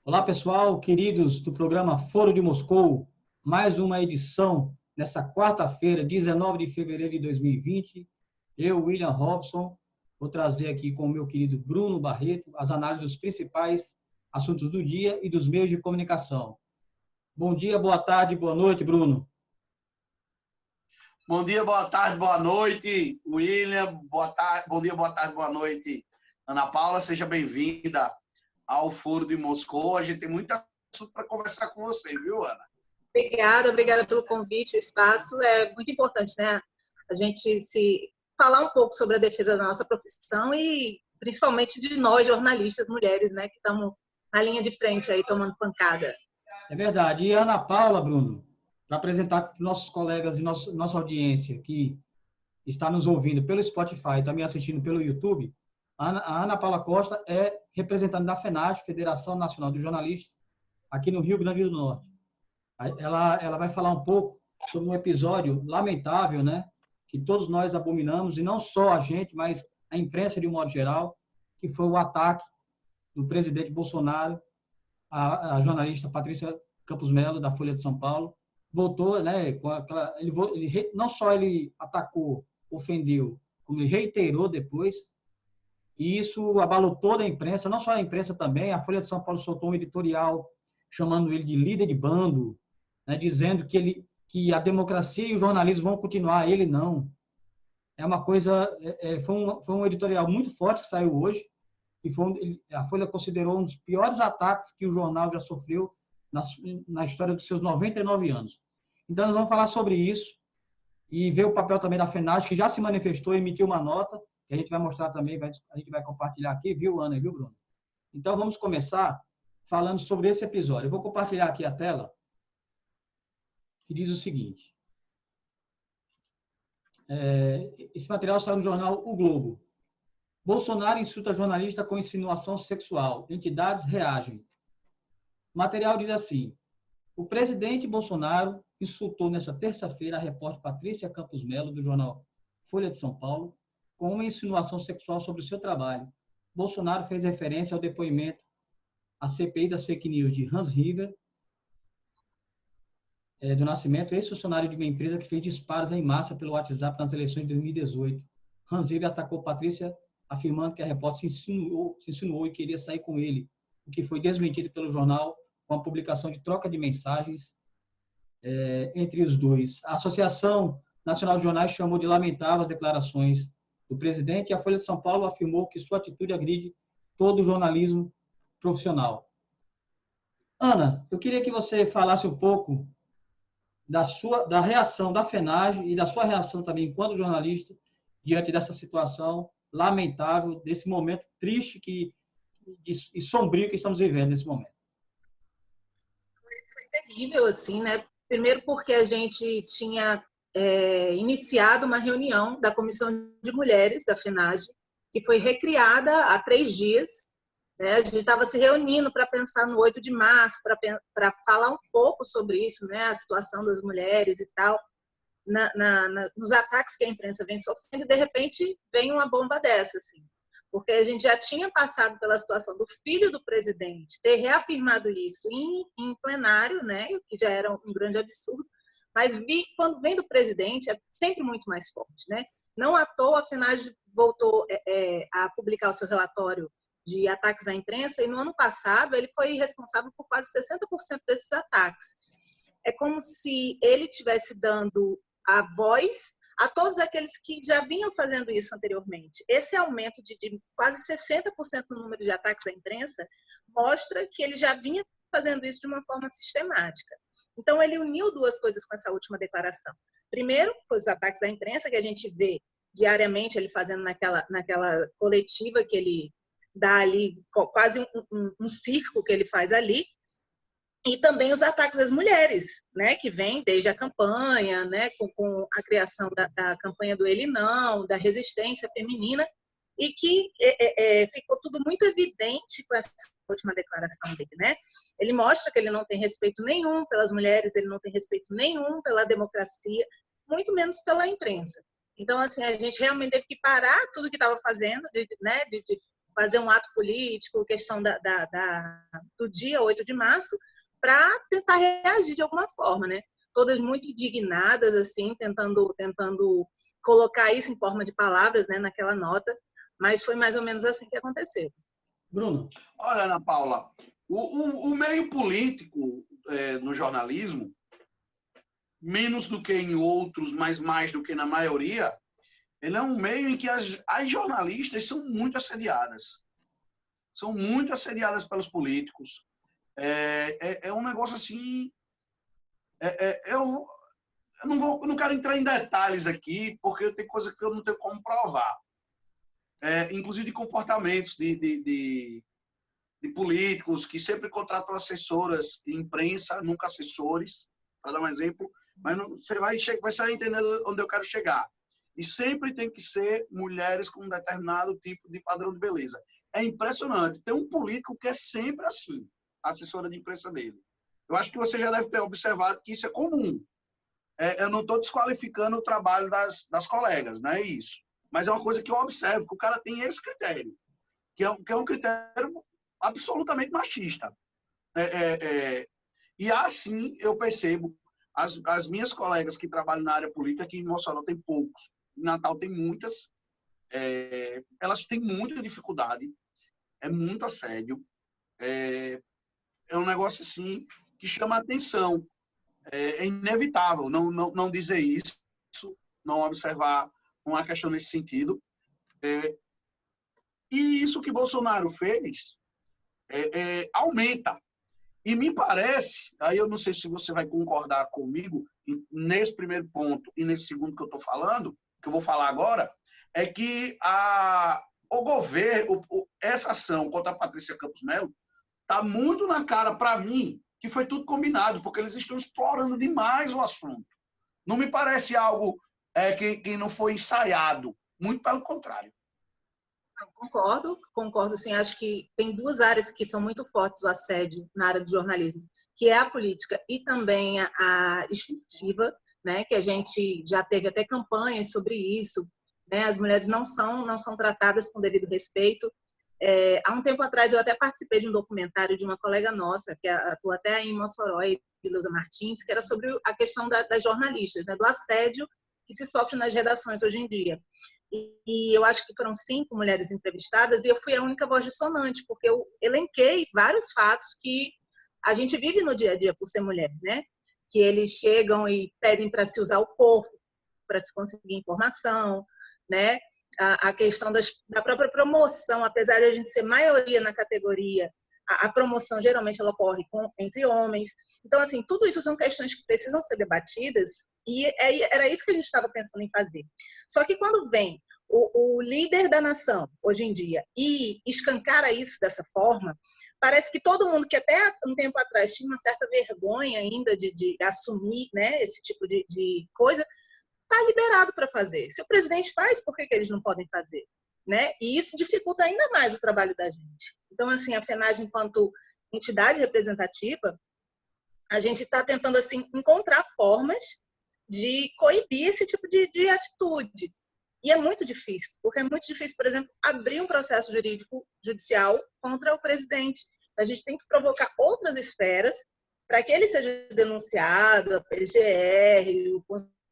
Olá, pessoal, queridos do programa Foro de Moscou, mais uma edição nessa quarta-feira, 19 de fevereiro de 2020. Eu, William Robson, vou trazer aqui com o meu querido Bruno Barreto as análises dos principais assuntos do dia e dos meios de comunicação. Bom dia, boa tarde, boa noite, Bruno. Bom dia, boa tarde, boa noite, William. Bom dia, boa tarde, boa noite, Ana Paula. Seja bem-vinda ao Foro de Moscou. A gente tem muita assunto para conversar com você, viu, Ana? Obrigada pelo convite. O espaço é muito importante, né? A gente se falar um pouco sobre a defesa da nossa profissão e principalmente de nós, jornalistas, mulheres, né, que estamos na linha de frente aí tomando pancada. É verdade. E a Ana Paula, Bruno, para apresentar para os nossos colegas e nossa audiência que está nos ouvindo pelo Spotify e também assistindo pelo YouTube, a Ana Paula Costa é representante da FENAGE, Federação Nacional dos Jornalistas, aqui no Rio Grande do Norte. Ela vai falar um pouco sobre um episódio lamentável, né, que todos nós abominamos, e não só a gente, mas a imprensa de um modo geral, que foi o ataque do presidente Bolsonaro à jornalista Patrícia Campos Melo, da Folha de São Paulo. Voltou, né, não só ele atacou, ofendeu, como ele reiterou depois, e isso abalou toda a imprensa, não só a imprensa também. A Folha de São Paulo soltou um editorial chamando ele de líder de bando, né, dizendo que a democracia e o jornalismo vão continuar, ele não. É uma coisa, foi um editorial muito forte que saiu hoje, e a Folha considerou um dos piores ataques que o jornal já sofreu na história dos seus 99 anos. Então, nós vamos falar sobre isso e ver o papel também da FENAGE, que já se manifestou e emitiu uma nota, que a gente vai mostrar também, a gente vai compartilhar aqui, viu, Ana e viu, Bruno? Então, vamos começar falando sobre esse episódio. Eu vou compartilhar aqui a tela, que diz o seguinte. Esse material saiu no jornal O Globo. Bolsonaro insulta jornalista com insinuação sexual. Entidades reagem. O material diz assim: o presidente Bolsonaro insultou nesta terça-feira a repórter Patrícia Campos Melo, do jornal Folha de São Paulo, com uma insinuação sexual sobre o seu trabalho. Bolsonaro fez referência ao depoimento à CPI das fake news de Hans River, do Nascimento, ex-funcionário de uma empresa que fez disparos em massa pelo WhatsApp nas eleições de 2018. Hans River atacou Patrícia, afirmando que a repórter se insinuou e queria sair com ele, o que foi desmentido pelo jornal com a publicação de troca de mensagens entre os dois. A Associação Nacional de Jornais chamou de lamentável as declarações do presidente, e a Folha de São Paulo afirmou que sua atitude agride todo o jornalismo profissional. Ana, eu queria que você falasse um pouco da reação da FENAGE e da sua reação também enquanto jornalista diante dessa situação lamentável, desse momento triste e sombrio que estamos vivendo nesse momento. Foi terrível, assim, né? Primeiro porque a gente tinha iniciado uma reunião da Comissão de Mulheres da FENAGE, que foi recriada há 3 dias. Né? A gente estava se reunindo para pensar no 8 de março, para falar um pouco sobre isso, né? A situação das mulheres e tal, nos ataques que a imprensa vem sofrendo, e de repente vem uma bomba dessa, assim. Porque a gente já tinha passado pela situação do filho do presidente ter reafirmado isso em plenário, né? Que já era um grande absurdo, mas quando vem do presidente é sempre muito mais forte, né? Não à toa a FENAGE voltou a publicar o seu relatório de ataques à imprensa, e no ano passado ele foi responsável por quase 60% desses ataques. É como se ele estivesse dando a voz a todos aqueles que já vinham fazendo isso anteriormente. Esse aumento de quase 60% no número de ataques à imprensa mostra que ele já vinha fazendo isso de uma forma sistemática. Então, ele uniu 2 coisas com essa última declaração. Primeiro, os ataques à imprensa, que a gente vê diariamente ele fazendo naquela coletiva que ele dá ali, quase um circo que ele faz ali, e também os ataques às mulheres, né, que vem desde a campanha, né, com a criação da campanha do Ele Não, da resistência feminina, e que ficou tudo muito evidente com essa última declaração dele, né? Ele mostra que ele não tem respeito nenhum pelas mulheres, ele não tem respeito nenhum pela democracia, muito menos pela imprensa. Então, assim, a gente realmente teve que parar tudo que estava fazendo, fazer um ato político, questão do dia 8 de março, para tentar reagir de alguma forma, né? Todas muito indignadas, assim, tentando colocar isso em forma de palavras, né, naquela nota, mas foi mais ou menos assim que aconteceu. Bruno. Olha, Ana Paula, o meio político no jornalismo, menos do que em outros, mas mais do que na maioria, ele é um meio em que as jornalistas são muito assediadas. São muito assediadas pelos políticos. É um negócio assim... Eu não quero entrar em detalhes aqui, porque tem coisa que eu não tenho como provar. Inclusive de comportamentos de políticos que sempre contratam assessoras de imprensa, nunca assessores, para dar um exemplo, mas você vai sair entendendo onde eu quero chegar. E sempre tem que ser mulheres com um determinado tipo de padrão de beleza. É impressionante. Tem um político que é sempre assim, a assessora de imprensa dele. Eu acho que você já deve ter observado que isso é comum. Eu não estou desqualificando o trabalho das colegas, não é isso. Mas é uma coisa que eu observo, que o cara tem esse critério, que é um critério absolutamente machista. E assim eu percebo, as minhas colegas que trabalham na área política, que em Mossoró tem poucos, em Natal tem muitas, elas têm muita dificuldade, é muito assédio, é um negócio assim que chama a atenção. É inevitável não dizer isso, não observar uma questão nesse sentido. E isso que Bolsonaro fez aumenta. E me parece, aí eu não sei se você vai concordar comigo nesse primeiro ponto e nesse segundo que eu estou falando, que eu vou falar agora, é que o governo, essa ação contra a Patrícia Campos Melo, está muito na cara, para mim, que foi tudo combinado, porque eles estão explorando demais o assunto. Não me parece algo que não foi ensaiado, muito pelo contrário. Concordo sim. Acho que tem duas áreas que são muito fortes do assédio na área do jornalismo, que é a política e também a esportiva, né? Que a gente já teve até campanhas sobre isso, né? As mulheres não são tratadas com devido respeito. Há um tempo atrás eu até participei de um documentário de uma colega nossa que atua até em Mossoró, Luza Martins, que era sobre a questão das jornalistas, né? Do assédio que se sofre nas redações hoje em dia. E eu acho que foram 5 mulheres entrevistadas e eu fui a única voz dissonante, porque eu elenquei vários fatos que a gente vive no dia a dia por ser mulher, né? Que eles chegam e pedem para se usar o corpo, para se conseguir informação, né? A questão da própria promoção, apesar de a gente ser maioria na categoria, a promoção geralmente ela ocorre entre homens. Então, assim, tudo isso são questões que precisam ser debatidas e era isso que a gente estava pensando em fazer. Só que quando vem o líder da nação, hoje em dia, e escancara isso dessa forma, parece que todo mundo que até um tempo atrás tinha uma certa vergonha ainda de assumir, né, esse tipo de coisa, está liberado para fazer. Se o presidente faz, por que eles não podem fazer? Né? E isso dificulta ainda mais o trabalho da gente. Então, assim, a FENAGE, enquanto entidade representativa, a gente está tentando assim encontrar formas de coibir esse tipo de atitude. E é muito difícil, porque é muito difícil, por exemplo, abrir um processo jurídico judicial contra o presidente. A gente tem que provocar outras esferas para que ele seja denunciado, a PGR, o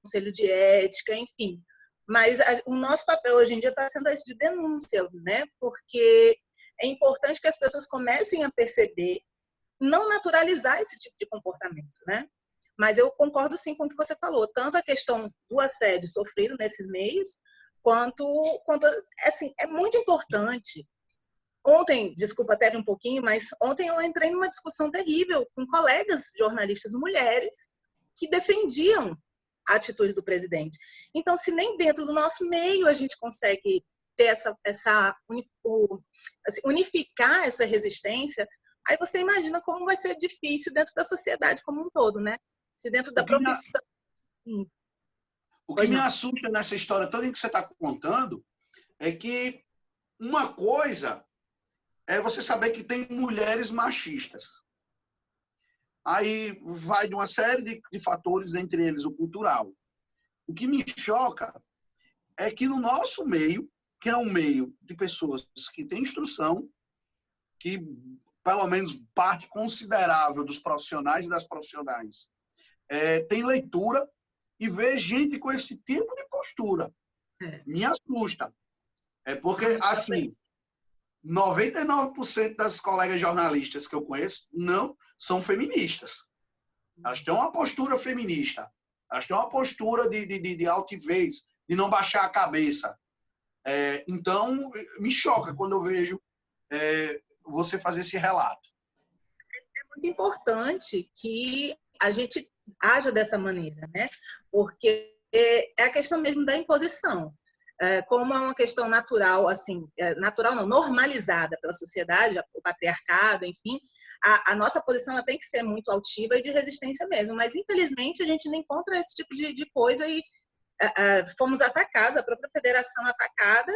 Conselho de Ética, enfim. Mas o nosso papel hoje em dia está sendo esse de denúncia, né? Porque é importante que as pessoas comecem a perceber, não naturalizar esse tipo de comportamento, né? Mas eu concordo sim com o que você falou, tanto a questão do assédio sofrido nesses meios, quanto assim, é muito importante. Ontem, desculpa, teve um pouquinho, mas ontem eu entrei numa discussão terrível com colegas jornalistas mulheres que defendiam a atitude do presidente. Então, se nem dentro do nosso meio a gente consegue ter unificar essa resistência, aí você imagina como vai ser difícil dentro da sociedade como um todo, né? Se dentro da profissão... O que me assusta nessa história toda que você está contando é que uma coisa é você saber que tem mulheres machistas. Aí vai de uma série de fatores, entre eles o cultural. O que me choca é que no nosso meio que é um meio de pessoas que têm instrução, que pelo menos parte considerável dos profissionais e das profissionais tem leitura, e ver gente com esse tipo de postura. Me assusta. Porque, assim, 99% das colegas jornalistas que eu conheço não são feministas. Elas têm uma postura feminista. Elas têm uma postura de altivez, de não baixar a cabeça. Então, me choca quando eu vejo você fazer esse relato. É muito importante que a gente haja dessa maneira, né? Porque é a questão mesmo da imposição. Como é uma questão natural, assim, natural não, normalizada pela sociedade, o patriarcado, enfim, a nossa posição ela tem que ser muito altiva e de resistência mesmo. Mas, infelizmente, a gente não encontra esse tipo de coisa e fomos atacados, a própria federação atacada,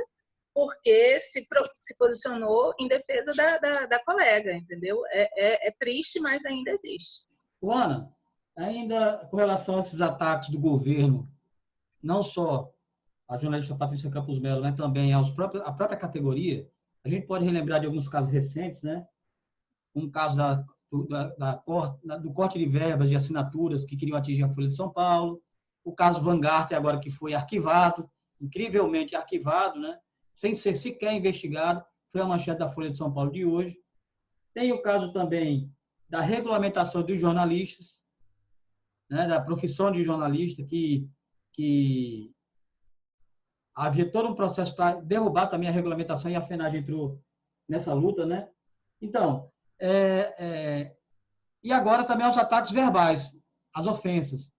porque se posicionou em defesa da colega, entendeu? É triste, mas ainda existe. Ana, ainda com relação a esses ataques do governo, não só a jornalista Patrícia Campos Melo, mas também a própria categoria, a gente pode relembrar de alguns casos recentes, né? Um caso do corte de verbas de assinaturas que queriam atingir a Folha de São Paulo, o caso Vanguard agora que foi arquivado, incrivelmente arquivado, né? Sem ser sequer investigado, foi a manchete da Folha de São Paulo de hoje. Tem o caso também da regulamentação dos jornalistas, né? Da profissão de jornalista, que havia todo um processo para derrubar também a regulamentação e a FENAGE entrou nessa luta, né? Então, e agora também os ataques verbais, as ofensas.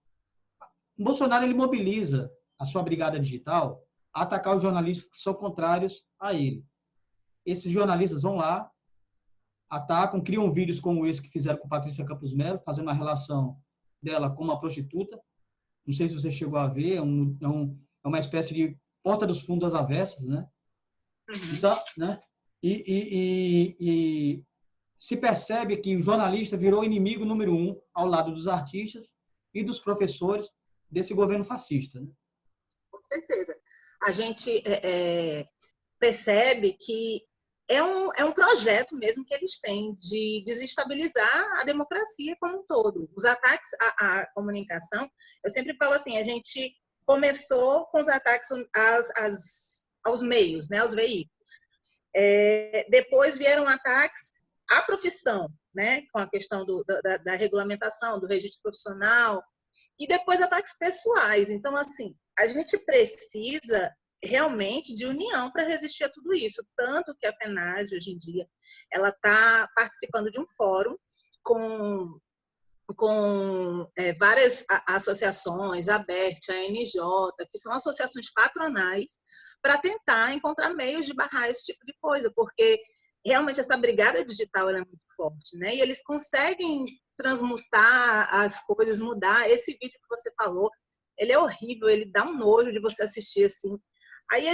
O Bolsonaro ele mobiliza a sua brigada digital a atacar os jornalistas que são contrários a ele. Esses jornalistas vão lá, atacam, criam vídeos como esse que fizeram com Patrícia Campos Melo, fazendo uma relação dela com uma prostituta. Não sei se você chegou a ver, é uma espécie de porta dos fundos às avessas, né? Então, né? E se percebe que o jornalista virou inimigo número 1 ao lado dos artistas e dos professores desse governo fascista, né? Com certeza. A gente percebe que é um projeto mesmo que eles têm de desestabilizar a democracia como um todo. Os ataques à comunicação, eu sempre falo assim, a gente começou com os ataques aos meios, né, aos veículos. Depois vieram ataques à profissão, né, com a questão da regulamentação, do registro profissional, e depois ataques pessoais. Então, assim, a gente precisa realmente de união para resistir a tudo isso. Tanto que a FENAGE, hoje em dia, ela está participando de um fórum com várias associações, a ABERT, a NJ, que são associações patronais, para tentar encontrar meios de barrar esse tipo de coisa, porque realmente essa brigada digital ela é muito forte, né? E eles conseguem transmutar as coisas, mudar. Esse vídeo que você falou, ele é horrível, ele dá um nojo de você assistir assim. Aí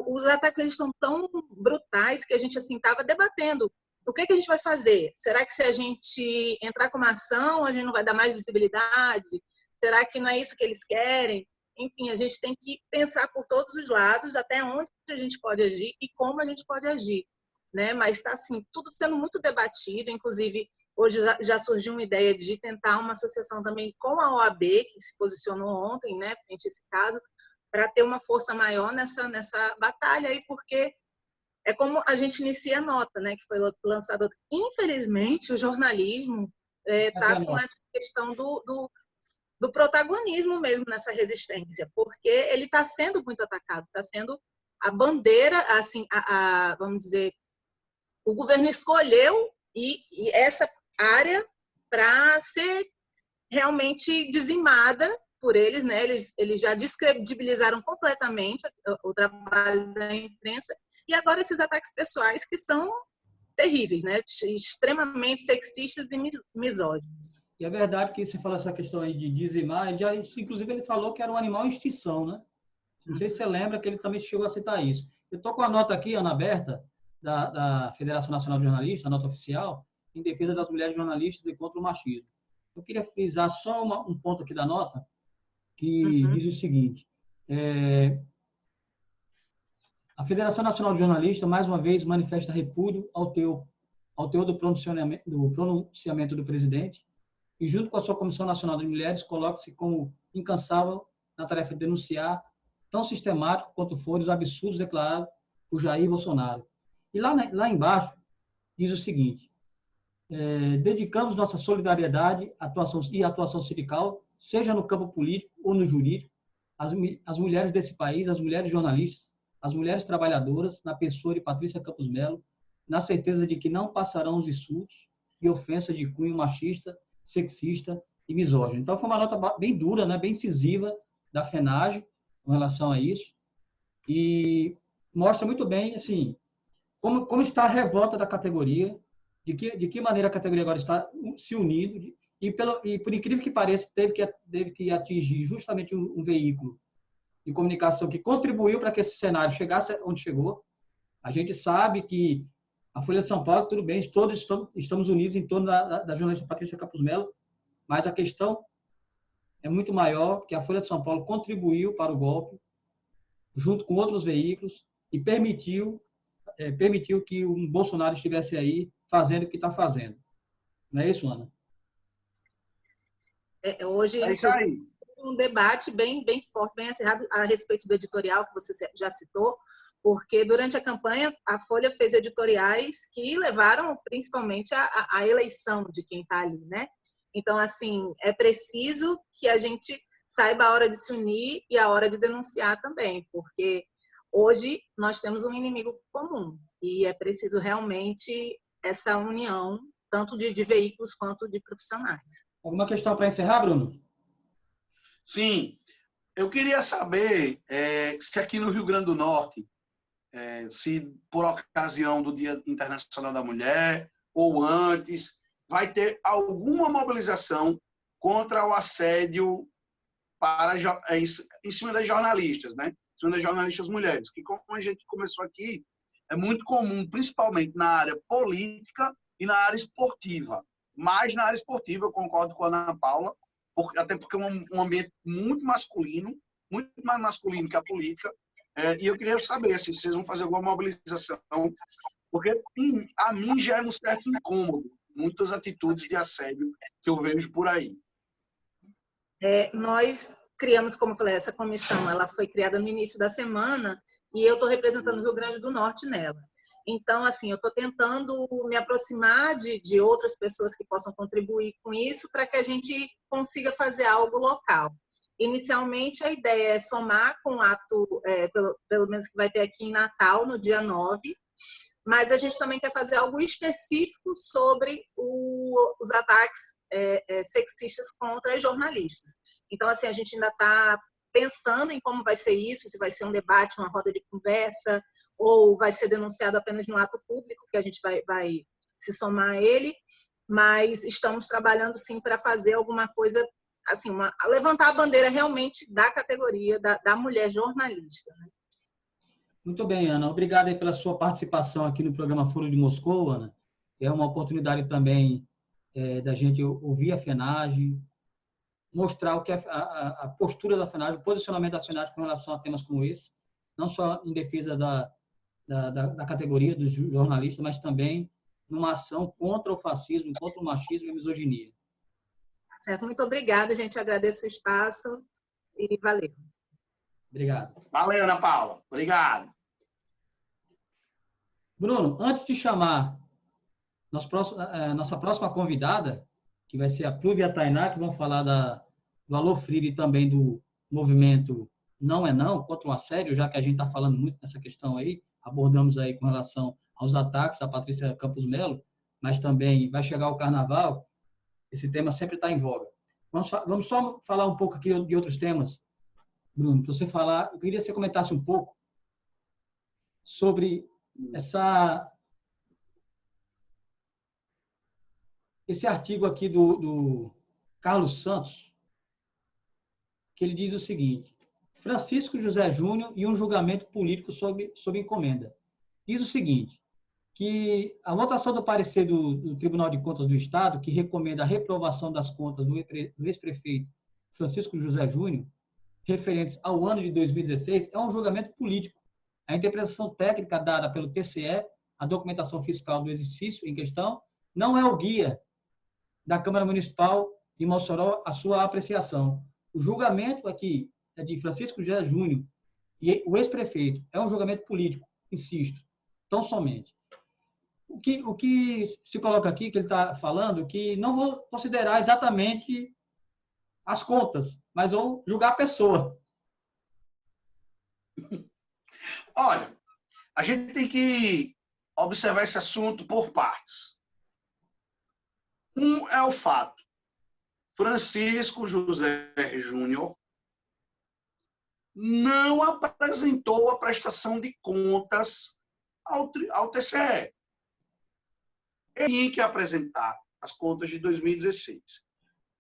os ataques eles são tão brutais que a gente assim estava debatendo o que a gente vai fazer. Será que se a gente entrar com uma ação a gente não vai dar mais visibilidade? Será que não é isso que eles querem? Enfim, a gente tem que pensar por todos os lados até onde a gente pode agir e como a gente pode agir, né? Mas está assim tudo sendo muito debatido, inclusive hoje já surgiu uma ideia de tentar uma associação também com a OAB, que se posicionou ontem, né, frente a esse caso, para ter uma força maior nessa batalha aí, porque é como a gente inicia a nota, né, que foi lançada. Infelizmente, o jornalismo está com essa questão do protagonismo mesmo nessa resistência, porque ele está sendo muito atacado, está sendo a bandeira, assim, vamos dizer, o governo escolheu e essa área para ser realmente dizimada por eles, né? Eles já descredibilizaram completamente o trabalho da imprensa e agora esses ataques pessoais que são terríveis, né? Extremamente sexistas e misóginos. E é verdade que você falou essa questão aí de dizimar, inclusive ele falou que era um animal em extinção, né? Não sei se você lembra que ele também chegou a citar isso. Eu estou com a nota aqui, Ana, aberta, da Federação Nacional de Jornalistas, a nota oficial, em defesa das mulheres jornalistas e contra o machismo. Eu queria frisar só um ponto aqui da nota, que diz o seguinte: A Federação Nacional de Jornalistas, mais uma vez, manifesta repúdio ao teor do pronunciamento do presidente e, junto com a sua Comissão Nacional de Mulheres, coloca-se como incansável na tarefa de denunciar, tão sistemático quanto forem os absurdos declarados por Jair Bolsonaro. E lá embaixo diz o seguinte: dedicamos nossa solidariedade e atuação sindical, seja no campo político ou no jurídico, às mulheres desse país, às mulheres jornalistas, às mulheres trabalhadoras, na pessoa de Patrícia Campos Melo, na certeza de que não passarão os insultos e ofensas de cunho machista, sexista e misógino. Então, foi uma nota bem dura, né, bem incisiva da FENAGE com relação a isso, e mostra muito bem assim, como está a revolta da categoria, de que maneira a categoria agora está se unindo, e por incrível que pareça, teve que atingir justamente um veículo de comunicação que contribuiu para que esse cenário chegasse onde chegou. A gente sabe que a Folha de São Paulo, tudo bem, todos estamos unidos em torno da jornalista Patrícia Campos Melo, mas a questão é muito maior, que a Folha de São Paulo contribuiu para o golpe, junto com outros veículos, e permitiu que o Bolsonaro estivesse aí fazendo o que está fazendo. Não é isso, Ana? Hoje, um debate bem forte, bem acirrado a respeito do editorial que você já citou, porque durante a campanha a Folha fez editoriais que levaram principalmente à eleição de quem está ali, né? Então, assim, é preciso que a gente saiba a hora de se unir e a hora de denunciar também, porque hoje nós temos um inimigo comum e é preciso realmente essa união, tanto de veículos quanto de profissionais. Alguma questão para encerrar, Bruno? Sim, eu queria saber se aqui no Rio Grande do Norte, se por ocasião do Dia Internacional da Mulher ou antes, vai ter alguma mobilização contra o assédio em cima das jornalistas, né? Em cima das jornalistas mulheres, que como a gente começou aqui, é muito comum, principalmente na área política e na área esportiva. Mas na área esportiva, eu concordo com a Ana Paula, até porque é um ambiente muito masculino, muito mais masculino que a política, e eu queria saber se vocês vão fazer alguma mobilização, porque a mim já é um certo incômodo, muitas atitudes de assédio que eu vejo por aí. Nós criamos, como eu falei, essa comissão, ela foi criada no início da semana e eu estou representando o Rio Grande do Norte nela. Então, assim, eu estou tentando me aproximar de outras pessoas que possam contribuir com isso para que a gente consiga fazer algo local. Inicialmente, a ideia é somar com o ato, pelo menos que vai ter aqui em Natal, no dia 9, mas a gente também quer fazer algo específico sobre os ataques sexistas contra as jornalistas. Então, assim, a gente ainda está pensando em como vai ser isso, se vai ser um debate, uma roda de conversa, ou vai ser denunciado apenas no ato público, que a gente vai se somar a ele, mas estamos trabalhando, sim, para fazer alguma coisa, assim, levantar a bandeira realmente da categoria da mulher jornalista, né? Muito bem, Ana. Obrigado aí pela sua participação aqui no programa Foro de Moscou, Ana. É uma oportunidade também da gente ouvir a FENAGE, mostrar o que a postura da FENAGE, o posicionamento da FENAGE com relação a temas como esse, não só em defesa da categoria dos jornalistas, mas também numa ação contra o fascismo, contra o machismo e a misoginia. Certo, muito obrigada, gente. Agradeço o espaço e valeu. Obrigado. Valeu, Ana Paula. Obrigado. Bruno, antes de chamar nossa próxima convidada, que vai ser a Plúvia Tainá, que vão falar do Alô Freire e também do movimento Não é Não, contra o assédio, já que a gente está falando muito nessa questão aí, abordamos aí com relação aos ataques à Patrícia Campos Melo, mas também vai chegar o Carnaval, esse tema sempre está em voga. Vamos só falar um pouco aqui de outros temas, Bruno, para você falar, eu queria que você comentasse um pouco sobre esse artigo aqui do Carlos Santos, que ele diz o seguinte: Francisco José Júnior e um julgamento político sob encomenda. Diz o seguinte, que a votação do parecer do Tribunal de Contas do Estado, que recomenda a reprovação das contas do ex-prefeito Francisco José Júnior, referentes ao ano de 2016, é um julgamento político A interpretação técnica dada pelo TCE, a documentação fiscal do exercício em questão, não é o guia da Câmara Municipal de Mossoró a sua apreciação. O julgamento aqui é de Francisco José Júnior e o ex-prefeito. É um julgamento político, insisto, tão somente. O que se coloca aqui, que ele está falando, que não vou considerar exatamente as contas, mas vou julgar a pessoa. Olha, a gente tem que observar esse assunto por partes. Um é o fato. Francisco José Júnior não apresentou a prestação de contas ao TCE. Ele tinha que apresentar as contas de 2016.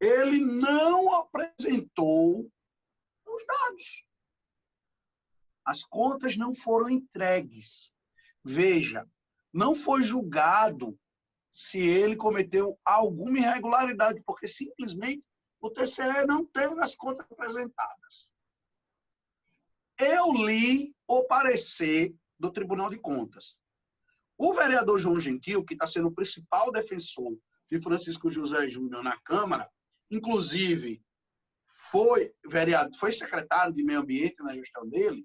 Ele não apresentou os dados. As contas não foram entregues. Veja, não foi julgado se ele cometeu alguma irregularidade, porque simplesmente o TCE não teve as contas apresentadas. Eu li o parecer do Tribunal de Contas. O vereador João Gentil, que está sendo o principal defensor de Francisco José Júnior na Câmara, inclusive foi secretário de Meio Ambiente na gestão dele,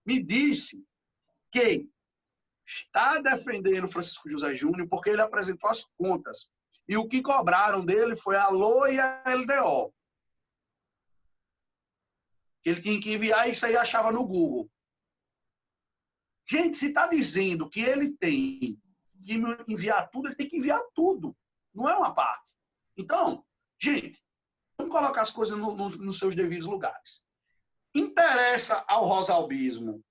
me disse que está defendendo Francisco José Júnior porque ele apresentou as contas. E o que cobraram dele foi a LOA e a LDO. Ele tinha que enviar, isso aí achava no Google. Gente, se está dizendo que ele tem que enviar tudo, ele tem que enviar tudo. Não é uma parte. Então, gente, vamos colocar as coisas nos seus devidos lugares. Interessa ao rosalbismo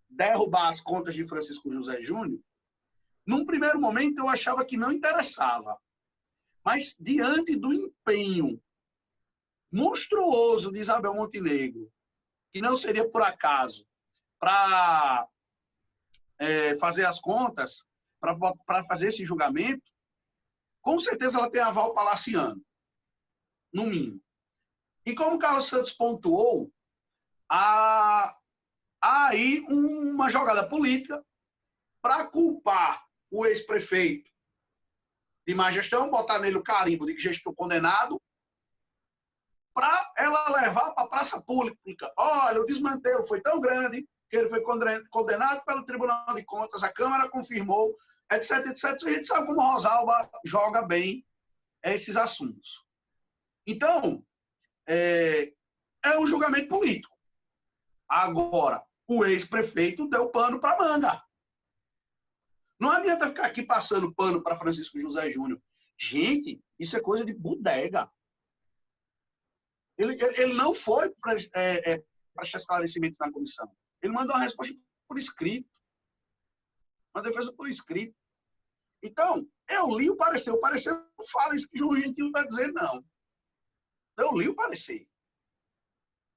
derrubar as contas de Francisco José Júnior? Num primeiro momento, eu achava que não interessava. Mas, diante do empenho monstruoso de Isabel Montenegro, que não seria por acaso, para fazer as contas, para fazer esse julgamento, com certeza ela tem aval palaciano, no mínimo. E como o Carlos Santos pontuou, há aí uma jogada política para culpar o ex-prefeito de má gestão, botar nele o carimbo de gestor condenado, para ela levar para a praça pública. Olha, o desmantelo foi tão grande que ele foi condenado pelo Tribunal de Contas, a Câmara confirmou, etc, etc. A gente sabe como Rosalba joga bem esses assuntos. Então, é um julgamento político. Agora, o ex-prefeito deu pano para manga. Não adianta ficar aqui passando pano para Francisco José Júnior. Gente, isso é coisa de Ele não foi prestar esclarecimento na comissão. Ele mandou uma resposta por escrito. Uma defesa por escrito. Então, eu li o parecer. O parecer não fala isso que o João Gentil está dizendo, não. Eu li o parecer.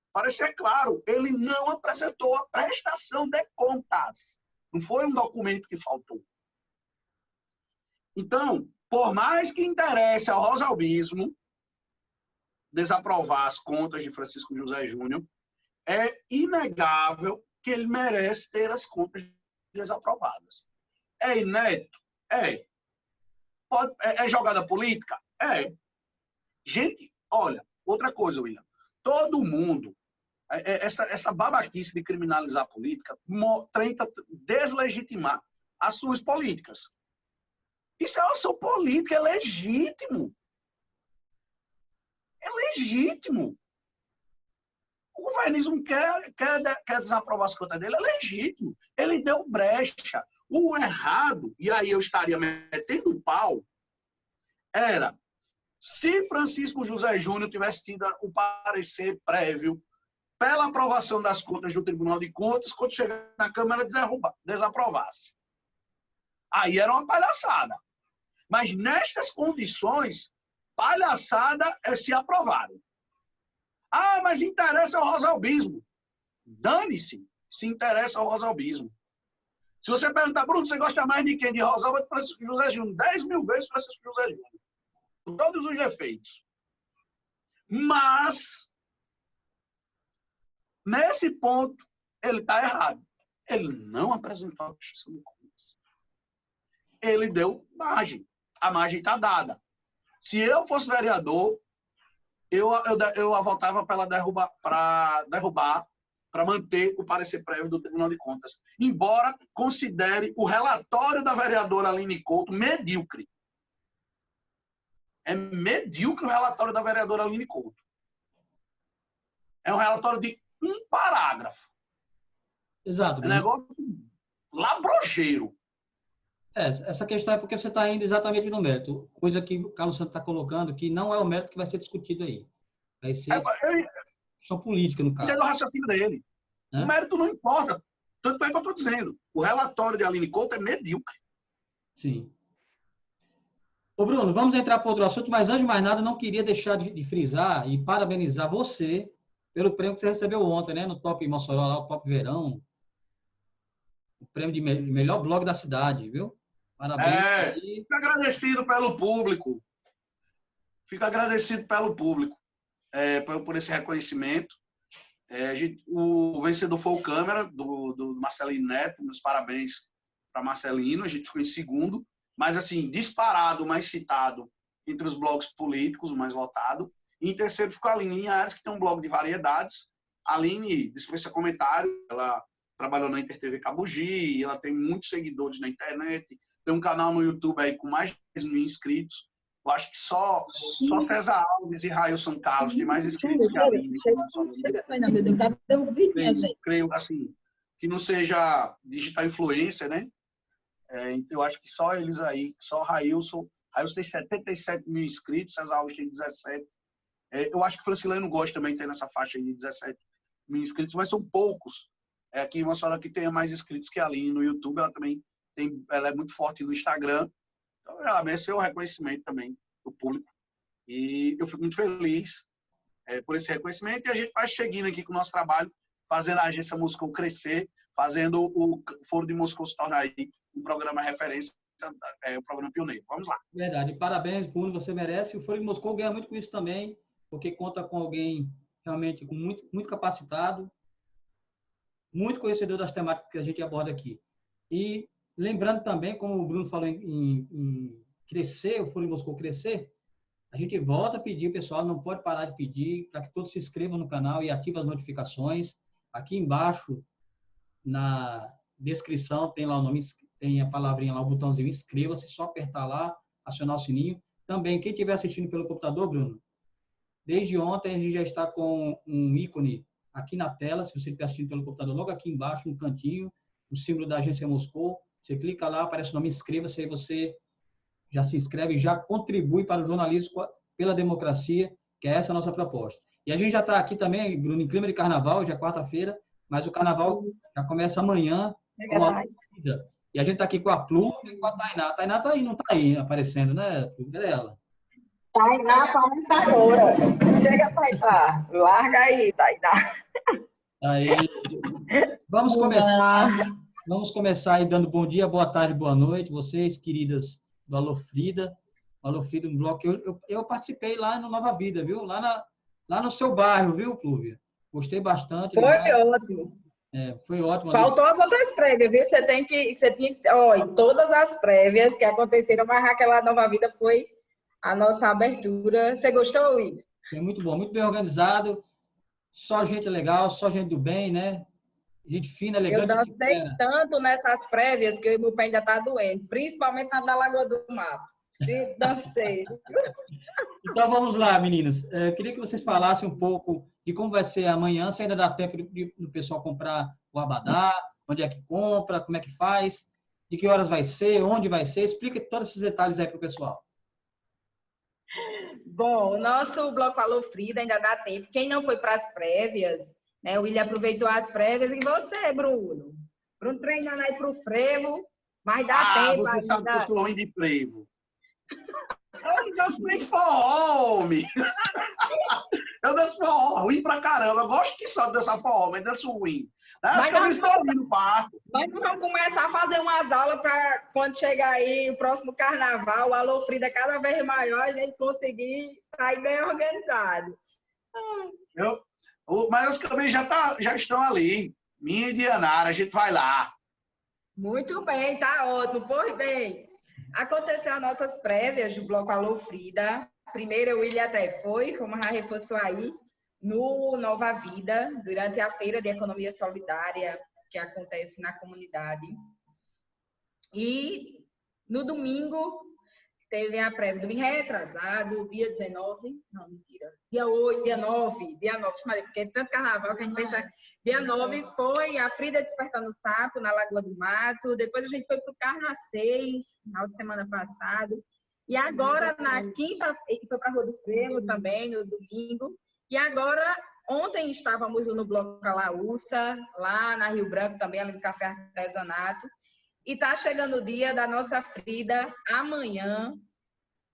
O parecer é claro. Ele não apresentou a prestação de contas. Não foi um documento que faltou. Então, por mais que interesse ao rosalbismo desaprovar as contas de Francisco José Júnior, é inegável que ele merece ter as contas desaprovadas. É inédito? É. É jogada política? É. Gente, olha, outra coisa, William. Todo mundo, essa babaquice de criminalizar a política, tenta deslegitimar as suas políticas. Isso é uma ação política, é legítimo. É legítimo. O governismo quer desaprovar as contas dele, é legítimo. Ele deu brecha. O errado, e aí eu estaria metendo o pau, era se Francisco José Júnior tivesse tido o parecer prévio pela aprovação das contas do Tribunal de Contas, quando chegar na Câmara, desaprovasse. Aí era uma palhaçada. Mas nestas condições, palhaçada é se aprovarem. Ah, mas interessa ao rosalbismo. Dane-se se interessa ao rosalbismo. Se você perguntar, Bruno, você gosta mais de quem? De Rosalba ou de Francisco José Júnior? 10 mil vezes Francisco José Júnior. Com todos os defeitos. Mas, nesse ponto, ele está errado. Ele não apresentou a prestação de contas. Ele deu margem. A margem está dada. Se eu fosse vereador, eu votava para derrubar, para manter o parecer prévio do Tribunal de Contas. Embora considere o relatório da vereadora Aline Couto medíocre. É medíocre o relatório da vereadora Aline Couto. É um relatório de um parágrafo. Exato. É um negócio labrojeiro. Essa questão é porque você está indo exatamente no mérito. Coisa que o Carlos Santos está colocando, que não é o mérito que vai ser discutido aí. Vai ser questão política, no caso. Entendo o raciocínio dele. O mérito não importa. Tanto é que eu estou dizendo. O relatório de Aline Couto é medíocre. Sim. Ô, Bruno, vamos entrar para outro assunto, mas antes de mais nada, eu não queria deixar de frisar e parabenizar você pelo prêmio que você recebeu ontem, né? No Top Mossoró, lá, o Top Verão. O prêmio de melhor blog da cidade, viu? Parabéns. Fico agradecido pelo público. Fico agradecido pelo público por esse reconhecimento. O vencedor foi o Câmara, do Marcelino Neto. Meus parabéns para Marcelino. A gente ficou em segundo. Mas, assim, disparado, o mais citado entre os blogs políticos, o mais votado. E em terceiro ficou a Aline Linhares, que tem um blog de variedades. A Aline dispensa comentário. Ela trabalhou na InterTV Cabugi, ela tem muitos seguidores na internet. Tem um canal no YouTube aí com mais de 10 mil inscritos. Eu acho que só César Alves e Railson Carlos tem mais inscritos que a Aline. Creio, assim, que não seja digital influencer, né? Então, eu acho que só eles aí, só Railson. Railson tem 77 mil inscritos, César Alves tem 17. Eu acho que Francileno Góes também tem nessa faixa aí de 17 mil inscritos, mas são poucos. Aqui em Mossoró que tenha mais inscritos que a Aline no YouTube, ela também ela é muito forte no Instagram. Então, ela mereceu o reconhecimento também do público. E eu fico muito feliz por esse reconhecimento. E a gente vai seguindo aqui com o nosso trabalho, fazendo a Agência Moscou crescer, fazendo o Foro de Moscou se tornar aí um programa referência, um programa pioneiro. Vamos lá. Verdade. Parabéns, Bruno, você merece. O Foro de Moscou ganha muito com isso também, porque conta com alguém realmente muito capacitado, muito conhecedor das temáticas que a gente aborda aqui. E lembrando também, como o Bruno falou em crescer, o Foro de Moscou crescer, a gente volta a pedir, pessoal, não pode parar de pedir, para que todos se inscrevam no canal e ativem as notificações. Aqui embaixo, na descrição, tem lá o nome, tem a palavrinha lá, o botãozinho inscreva-se, só apertar lá, acionar o sininho. Também, quem estiver assistindo pelo computador, Bruno, desde ontem a gente já está com um ícone aqui na tela, se você estiver assistindo pelo computador, logo aqui embaixo, no cantinho, o símbolo da Agência Moscou. Você clica lá, aparece o nome, inscreva-se, aí você já se inscreve, já contribui para o jornalismo pela democracia, que é essa a nossa proposta. E a gente já está aqui também, Bruno, em clima de carnaval, já é quarta-feira, mas o carnaval já começa amanhã. E a gente está aqui com a Plu e com a Tainá. A Tainá está aí, não está aí aparecendo, né? Cadê ela? Tainá, para onde está agora? Chega, Tainá. Larga aí, Tainá. Aí. Vamos começar aí dando bom dia, boa tarde, boa noite, vocês, queridas do Alô Frida. Alô Frida, um bloco que eu participei lá no Nova Vida, viu? Lá no seu bairro, viu, Plúvia? Gostei bastante. Foi ótimo. Foi ótimo. Faltou as outras prévias, viu? Você tinha olha, todas as prévias que aconteceram, mas aquela Nova Vida foi a nossa abertura. Você gostou, Will? Foi muito bom, muito bem organizado. Só gente legal, só gente do bem, né? Gente fina, elegante. Eu dancei tanto nessas prévias que o meu pé ainda está doendo, principalmente na da Lagoa do Mato. Sim, dancei. Então vamos lá, meninas. Eu queria que vocês falassem um pouco de como vai ser amanhã, se ainda dá tempo do pessoal comprar o abadá, onde é que compra, como é que faz, de que horas vai ser, onde vai ser. Explica todos esses detalhes aí para o pessoal. Bom, o nosso Bloco Alô Frida ainda dá tempo. Quem não foi para as prévias, né? O William aproveitou as prévias. E você, Bruno? Bruno treinando aí para o frevo, mas dá tempo. Você sabe que eu sou ruim de frevo. Eu danço bem forró, homem. Eu danço forró, ruim pra caramba. Eu gosto que só dessa forró, mas danço ruim. Acho que eu estou ali no parque. Mas vamos começar a fazer umas aulas para quando chegar aí o próximo carnaval, o Alô Frida cada vez maior, a gente conseguir sair bem organizado. Mas os caminhos já estão ali. Minha e Dianara, a gente vai lá. Muito bem, tá ótimo. Pois bem, aconteceu as nossas prévias do Bloco Alô Frida. Primeiro, o William até foi, como já reforçou aí, no Nova Vida, durante a Feira de Economia Solidária, que acontece na comunidade. E no domingo, teve a prévia, domingo retrasado, dia 19, não, mentira, dia 8, dia 9, porque é tanto carnaval que a gente pensa, dia 9 foi a Frida Despertando o Sapo, na Lagoa do Mato, depois a gente foi para o Carnacês, final de semana passado, e agora na quinta, foi para a Rua do Frevo também, no domingo, e agora, ontem estávamos no Bloco Alaúça, lá na Rio Branco também, ali no Café Artesanato, e está chegando o dia da nossa Frida, amanhã,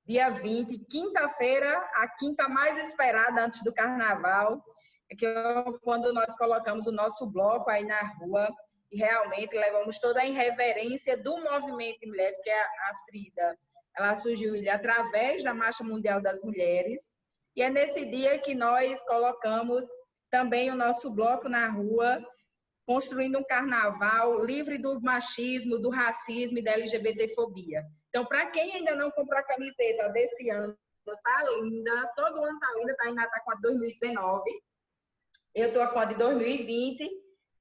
dia 20, quinta-feira, a quinta mais esperada antes do Carnaval, que é quando nós colocamos o nosso bloco aí na rua e realmente levamos toda a irreverência do movimento de mulheres, porque a Frida, ela surgiu através da Marcha Mundial das Mulheres, e é nesse dia que nós colocamos também o nosso bloco na rua, construindo um carnaval livre do machismo, do racismo e da LGBTfobia. Então, para quem ainda não comprou a camiseta desse ano, tá linda, todo ano tá linda, tá ainda tá com a de 2019, eu tô com a de 2020,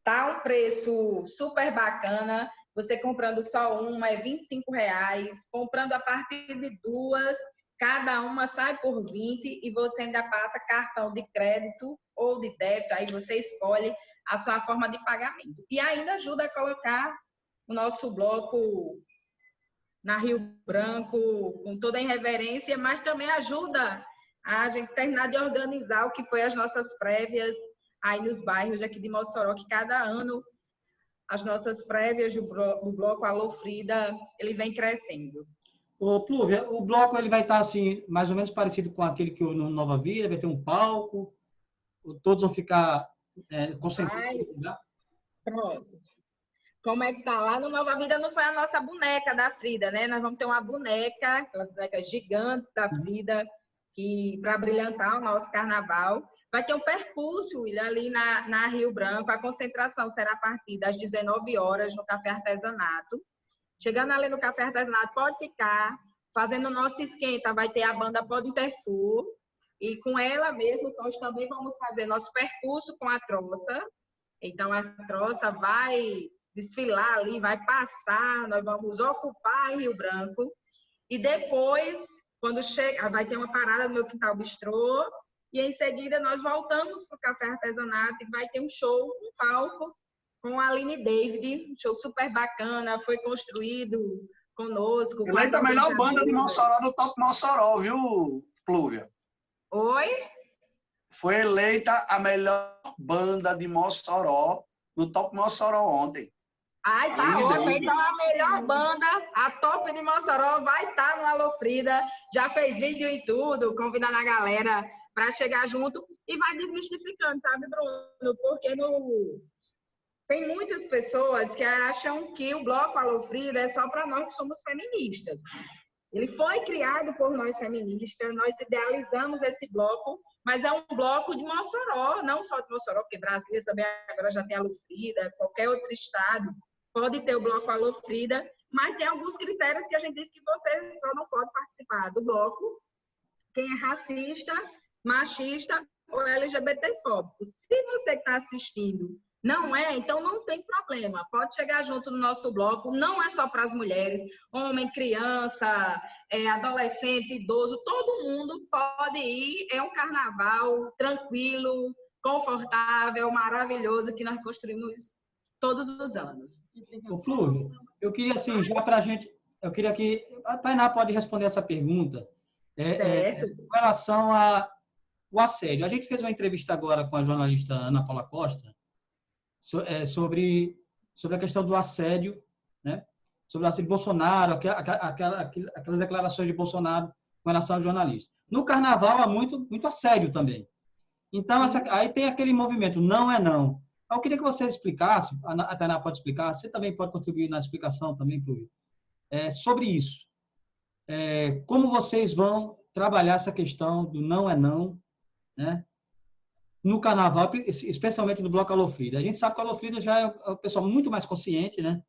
tá um preço super bacana, você comprando só uma é R$25, comprando a partir de duas, cada uma sai por 20 e você ainda passa cartão de crédito ou de débito, aí você escolhe a sua forma de pagamento. E ainda ajuda a colocar o nosso bloco na Rio Branco, com toda a irreverência, mas também ajuda a gente terminar de organizar o que foi as nossas prévias aí nos bairros aqui de Mossoró, que cada ano as nossas prévias do bloco Alô Frida, ele vem crescendo. Ô, Plúvia, o bloco ele vai estar assim, mais ou menos parecido com aquele que no Nova Vida, vai ter um palco, todos vão ficar concentrados. Pronto. Como é que tá lá no Nova Vida, não foi a nossa boneca da Frida, né? Nós vamos ter uma boneca, aquelas bonecas gigantes da Frida, que para brilhantar o nosso carnaval. Vai ter um percurso ali na Rio Branco, a concentração será a partir das 19 horas no Café Artesanato. Chegando ali no Café Artesanato, pode ficar fazendo o nosso esquenta, vai ter a banda Pode Interfur, e com ela mesmo nós também vamos fazer nosso percurso com a troça. Então, a troça vai desfilar ali, vai passar, nós vamos ocupar Rio Branco, e depois, quando chega, vai ter uma parada no meu quintal bistrô, e em seguida nós voltamos para o Café Artesanato e vai ter um show, um palco, com a Aline David, um show super bacana, foi construído conosco. Eleita a melhor banda de Mossoró no Top Mossoró, viu, Plúvia? Oi? Foi eleita a melhor banda de Mossoró no Top Mossoró ontem. Ai, tá ótimo. Então, a melhor banda, a top de Mossoró, vai estar no Alô Frida. Já fez vídeo e tudo, convidando a galera para chegar junto e vai desmistificando, sabe, Bruno? Porque tem muitas pessoas que acham que o Bloco Alô Frida é só para nós que somos feministas. Ele foi criado por nós feministas, nós idealizamos esse bloco, mas é um bloco de Mossoró, não só de Mossoró, porque Brasília também agora já tem Alô Frida, qualquer outro estado pode ter o bloco Alô Frida, mas tem alguns critérios que a gente diz que você só não pode participar do bloco quem é racista, machista ou LGBTfóbico. Se você que está assistindo não é, então não tem problema. Pode chegar junto no nosso bloco, não é só para as mulheres, homem, criança, adolescente, idoso, todo mundo pode ir. É um carnaval tranquilo, confortável, maravilhoso que nós construímos todos os anos. Ô, Plúvio, eu queria assim, já para a gente, eu queria que a Tainá pode responder essa pergunta com relação ao assédio. A gente fez uma entrevista agora com a jornalista Ana Paula Costa sobre a questão do assédio, né? Sobre o assédio de Bolsonaro, aquelas declarações de Bolsonaro com relação ao jornalista. No Carnaval há muito assédio também. Então, aí tem aquele movimento, não é não. Eu queria que você explicasse, a Tainá pode explicar, você também pode contribuir na explicação também, Plúvio, sobre isso. Como vocês vão trabalhar essa questão do não é não, né? no carnaval, especialmente no Bloco Alô Frida. A gente sabe que o Alô Frida já é o pessoal muito mais consciente, né?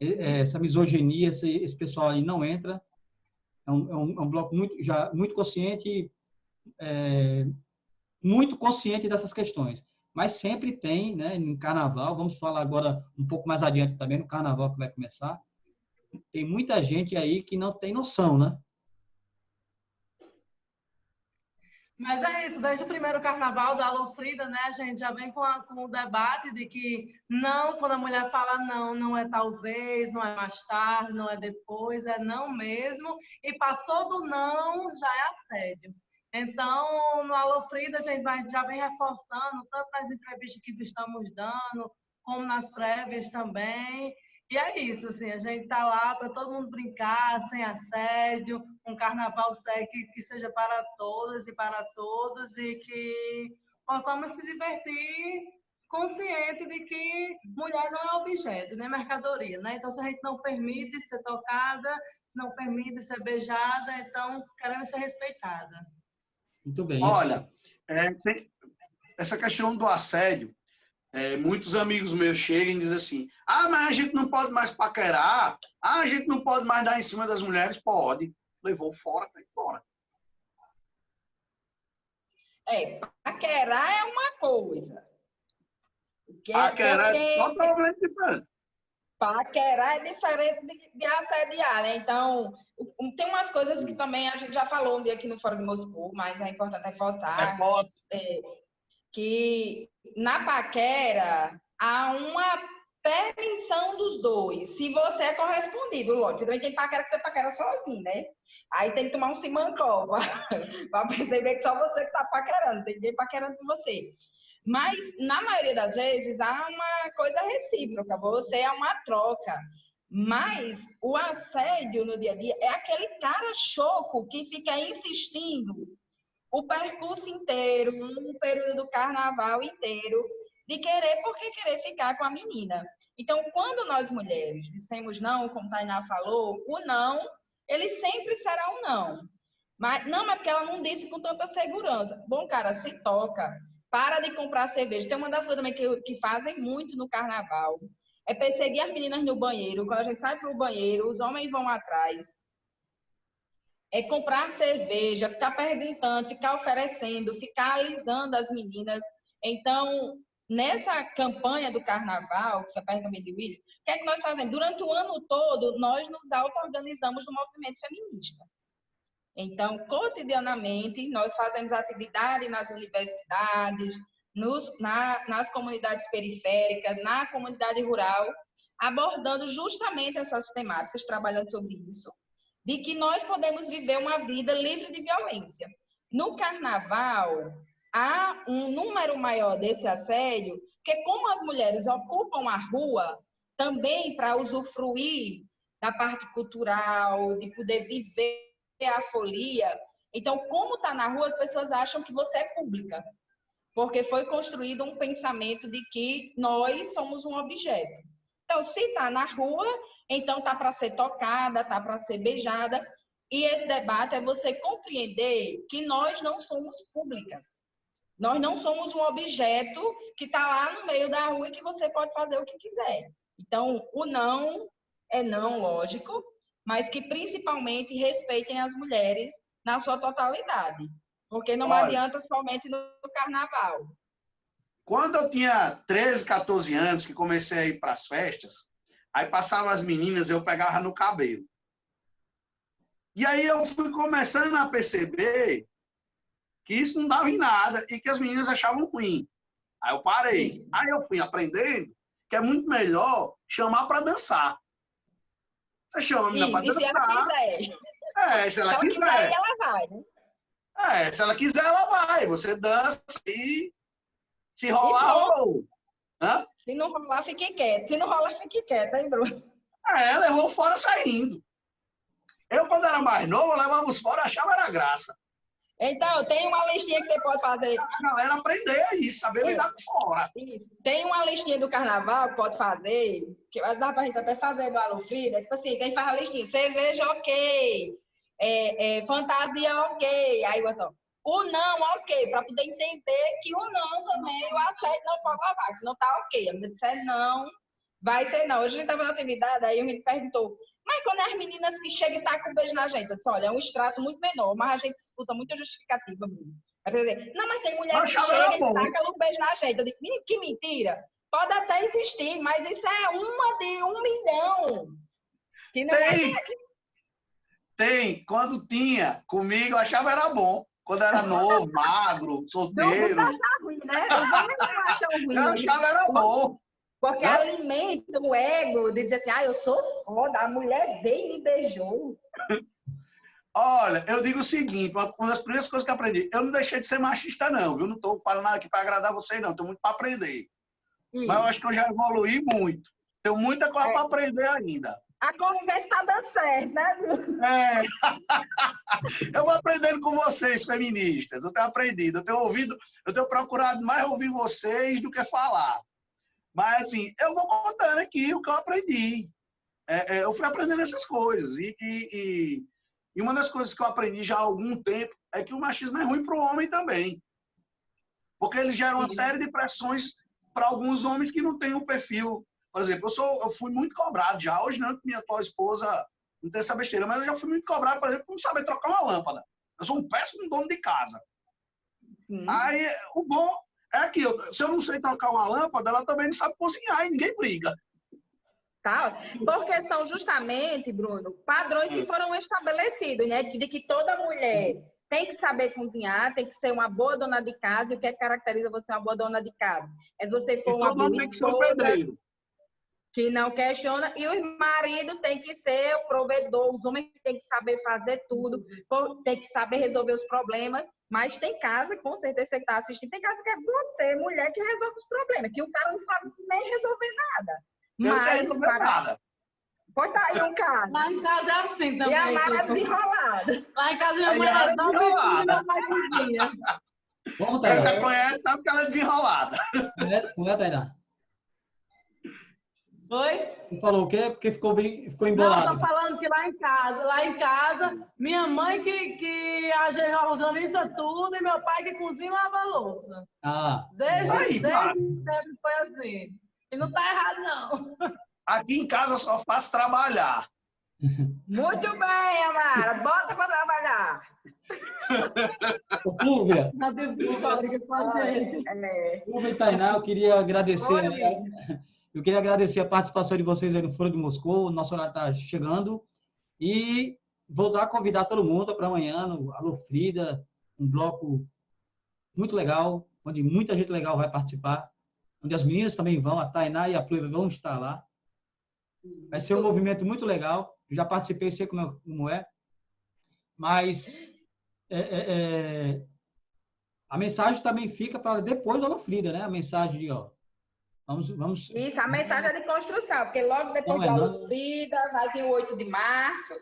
Essa misoginia, esse pessoal aí não entra. É um bloco muito consciente, muito consciente dessas questões. Mas sempre tem, né, no carnaval, vamos falar agora um pouco mais adiante também, no carnaval que vai começar, tem muita gente aí que não tem noção, né? Mas é isso, desde o primeiro carnaval da Alô Frida, né, a gente já vem com o debate de que não, quando a mulher fala não, não é talvez, não é mais tarde, não é depois, é não mesmo, e passou do não, já é assédio. Então, no Alô Frida, a gente já vem reforçando, tanto nas entrevistas que estamos dando, como nas prévias também. E é isso, assim, a gente está lá para todo mundo brincar, sem assédio, um carnaval que seja para todas e para todos, e que possamos se divertir consciente de que mulher não é objeto, nem mercadoria, né? Então, se a gente não permite ser tocada, se não permite ser beijada, então queremos ser respeitada. Muito bem. Olha, essa questão do assédio, muitos amigos meus chegam e dizem assim, mas a gente não pode mais paquerar, a gente não pode mais dar em cima das mulheres. Pode. Levou fora, tá fora. Paquerar é uma coisa. Paquerar é totalmente diferente. Paquerar é diferente de assediar, né? Então, tem umas coisas que também a gente já falou um dia aqui no Fórum de Moscou, mas é importante reforçar. Que na paquera há uma permissão dos dois, se você é correspondido, lógico. Também tem paquera que você paquera sozinho, né? Aí tem que tomar um simancol para perceber que só você que está paquerando, tem ninguém paquerando com você. Mas, na maioria das vezes, há uma coisa recíproca, você é uma troca. Mas o assédio no dia a dia é aquele cara choco que fica insistindo o percurso inteiro, um período do carnaval inteiro, de querer, porque querer ficar com a menina. Então, quando nós mulheres dissemos não, como a Tainá falou, o não, ele sempre será um não. Mas não é porque ela não disse com tanta segurança. Bom, cara, se toca, para de comprar cerveja. Tem uma das coisas também que fazem muito no carnaval, é perseguir as meninas no banheiro. Quando a gente sai para o banheiro, os homens vão atrás. É comprar cerveja, ficar perguntando, ficar oferecendo, ficar alisando as meninas. Então, nessa campanha do carnaval, que você pergunta também de William, o que é que nós fazemos? Durante o ano todo, nós nos auto-organizamos no movimento feminista. Então, cotidianamente, nós fazemos atividade nas universidades, nas comunidades periféricas, na comunidade rural, abordando justamente essas temáticas, trabalhando sobre isso, de que nós podemos viver uma vida livre de violência. No carnaval, há um número maior desse assédio, porque como as mulheres ocupam a rua também para usufruir da parte cultural, de poder viver a folia, então, como está na rua, as pessoas acham que você é pública, porque foi construído um pensamento de que nós somos um objeto. Então, se está na rua, então está para ser tocada, está para ser beijada. E esse debate é você compreender que nós não somos públicas. Nós não somos um objeto que está lá no meio da rua e que você pode fazer o que quiser. Então, o não é não, lógico, mas que principalmente respeitem as mulheres na sua totalidade. Porque não adianta somente no carnaval. Quando eu tinha 13, 14 anos, que comecei a ir para as festas, aí passavam as meninas, eu pegava no cabelo. E aí eu fui começando a perceber que isso não dava em nada e que as meninas achavam ruim. Aí eu parei. Aí eu fui aprendendo que é muito melhor chamar para dançar. Você chama a menina para dançar. E se ela quiser. Se ela quiser. Ela vai, né? Se ela quiser, ela vai. Você dança e se rolar, rolou. Se não rolar, fique quieto. Se não rolar, fique quieto, hein, Bruno? Levou fora saindo. Eu, quando era mais novo, eu levava os fora e achava era graça. Então, tem uma listinha que você pode fazer. A galera aprender isso, saber lidar com fora. Tem uma listinha do carnaval que pode fazer, que dá pra gente até fazer do Alô Frida, tipo assim, tem que fazer a listinha. Cerveja, ok. Fantasia, ok. Aí, então, O não, ok, para poder entender que o não também, o assédio não pode lavar, que não tá ok. A menina disse, não, vai ser não. Hoje a gente estava na atividade, aí a gente perguntou, mas quando as meninas que chegam e tacam um beijo na gente, eu disse, olha, é um extrato muito menor, mas a gente escuta muita justificativa, Bruno. Aí dizer, não, mas tem mulher que chega e taca um beijo na gente. Eu digo, que mentira. Pode até existir, mas isso é uma de 1 milhão. Que não Tem. Quando tinha comigo, eu achava era bom. Quando era novo, magro, solteiro. Não achava ruim, né? Os homens não acham ruim. Eu achava era bom. Porque alimenta o ego de dizer assim, eu sou foda, a mulher veio e me beijou. Olha, eu digo o seguinte, uma das primeiras coisas que eu aprendi, eu não deixei de ser machista não, viu? Não estou falando nada aqui para agradar vocês não, tenho muito para aprender. Mas eu acho que eu já evoluí muito. Tenho muita coisa para aprender ainda. A conversa está dando certo, né, Bruno? Eu vou aprendendo com vocês, feministas. Eu tenho aprendido, eu tenho procurado mais ouvir vocês do que falar. Mas, assim, eu vou contando aqui o que eu aprendi. Eu fui aprendendo essas coisas. E uma das coisas que eu aprendi já há algum tempo é que o machismo é ruim para o homem também. Porque ele gera uma série de pressões para alguns homens que não têm um perfil. Por exemplo, eu fui muito cobrado já. Hoje não, minha atual esposa não tem essa besteira, mas eu já fui muito cobrado, por exemplo, por não saber trocar uma lâmpada. Eu sou um péssimo dono de casa. Sim. Aí, o bom é que se eu não sei trocar uma lâmpada, ela também não sabe cozinhar e ninguém briga. Tá? Porque são justamente, Bruno, padrões que foram estabelecidos, né? De que toda mulher tem que saber cozinhar, tem que ser uma boa dona de casa. E o que caracteriza você uma boa dona de casa? É se você for uma boa esposa que não questiona, e o marido tem que ser o provedor, os homens têm que saber fazer tudo, tem que saber resolver os problemas, mas tem casa, com certeza você que está assistindo, tem casa que é você, mulher, que resolve os problemas, que o cara não sabe nem resolver nada. Eu não sei resolver nada. Pode estar aí um cara. Lá em casa é assim também. E a mala desenrolada. Lá em casa minha mãe é desenrolada. Vamos, Tainá. Você conhece, sabe que ela é desenrolada. Não é, Tainá? Oi? Você falou o quê? Porque ficou embolado. Não, tô falando que lá em casa, minha mãe que organiza tudo e meu pai que cozinha e lava a louça. Desde sempre foi assim. E não tá errado, não. Aqui em casa eu só faço trabalhar. Muito bem, Amara. Bota pra trabalhar. Ô, Flúvia. Flúvia e Tainá, eu queria agradecer a participação de vocês aí no Foro de Moscou. O nosso horário está chegando. E voltar a convidar todo mundo para amanhã no Alô Frida, um bloco muito legal, onde muita gente legal vai participar, onde as meninas também vão, a Tainá e a Flúvia vão estar lá. Vai ser um movimento muito legal. Eu já participei, sei como é. Mas a mensagem também fica para depois do Alô Frida, né? A mensagem de, vamos... Isso, a mensagem é de construção, porque logo depois do Alô Frida vai vir o 8 de março.